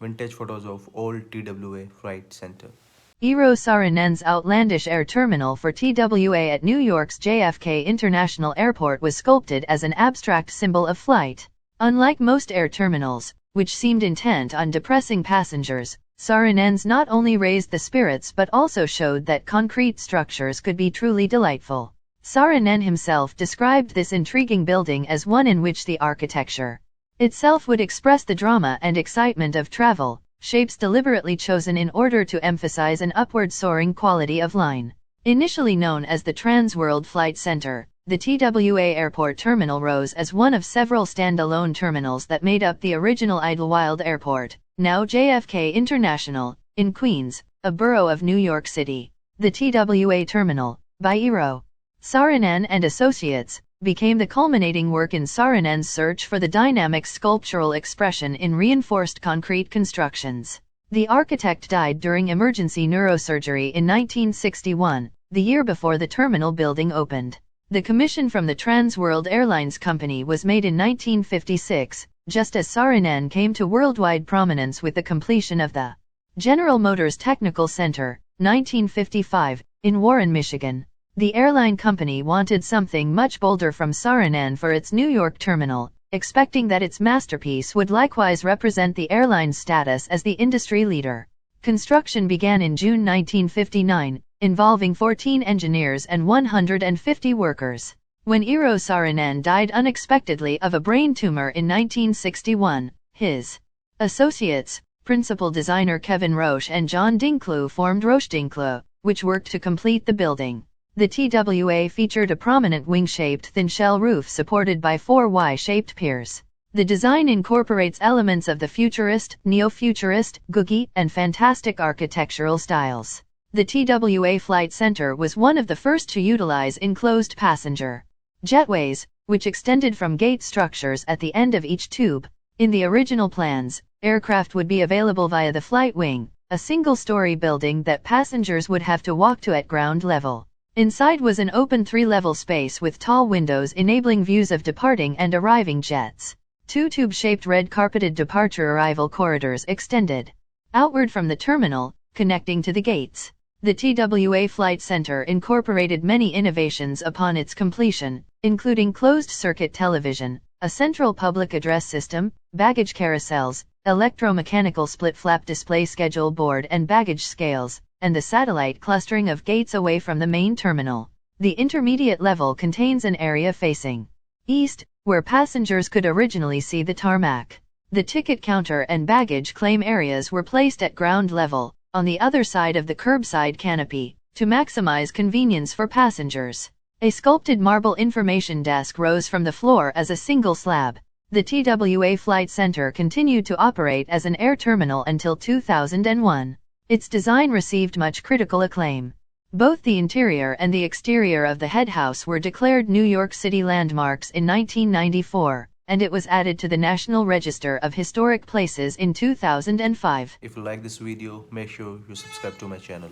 Vintage photos of old TWA flight center. Eero Saarinen's outlandish air terminal for TWA at New York's JFK International Airport was sculpted as an abstract symbol of flight. Unlike most air terminals, which seemed intent on depressing passengers, Saarinen's not only raised the spirits but also showed that concrete structures could be truly delightful. Saarinen himself described this intriguing building as one in which the architecture itself would express the drama and excitement of travel, shapes deliberately chosen in order to emphasize an upward soaring quality of line. Initially known as the Trans-World Flight Center, the TWA Airport Terminal rose as one of several standalone terminals that made up the original Idlewild Airport, now JFK International, in Queens, a borough of New York City. The TWA Terminal, by Eero Saarinen and Associates, became the culminating work in Saarinen's search for the dynamic sculptural expression in reinforced concrete constructions. The architect died during emergency neurosurgery in 1961, the year before the terminal building opened. The commission from the Trans-World Airlines Company was made in 1956, just as Saarinen came to worldwide prominence with the completion of the General Motors Technical Center, 1955, in Warren, Michigan. The airline company wanted something much bolder from Saarinen for its New York terminal, expecting that its masterpiece would likewise represent the airline's status as the industry leader. Construction began in June 1959, involving 14 engineers and 150 workers. When Eero Saarinen died unexpectedly of a brain tumor in 1961, his associates, principal designer Kevin Roche and John Dinklew formed Roche Dinklew, which worked to complete the building. The TWA featured a prominent wing-shaped thin-shell roof supported by 4 Y-shaped piers. The design incorporates elements of the futurist, neo-futurist, googie, and fantastic architectural styles. The TWA Flight Center was one of the first to utilize enclosed passenger jetways, which extended from gate structures at the end of each tube. In the original plans, aircraft would be available via the flight wing, a single-story building that passengers would have to walk to at ground level. Inside was an open 3-level space with tall windows enabling views of departing and arriving jets. 2 tube-shaped red-carpeted departure-arrival corridors extended outward from the terminal, connecting to the gates. The TWA Flight Center incorporated many innovations upon its completion, including closed-circuit television, a central public address system, baggage carousels, electromechanical split-flap display schedule board and baggage scales, and the satellite clustering of gates away from the main terminal. The intermediate level contains an area facing east, where passengers could originally see the tarmac. The ticket counter and baggage claim areas were placed at ground level, on the other side of the curbside canopy, to maximize convenience for passengers. A sculpted marble information desk rose from the floor as a single slab. The TWA Flight Center continued to operate as an air terminal until 2001. Its design received much critical acclaim. Both the interior and the exterior of the head house were declared New York City landmarks in 1994, and it was added to the National Register of Historic Places in 2005. If you like this video, make sure you subscribe to my channel.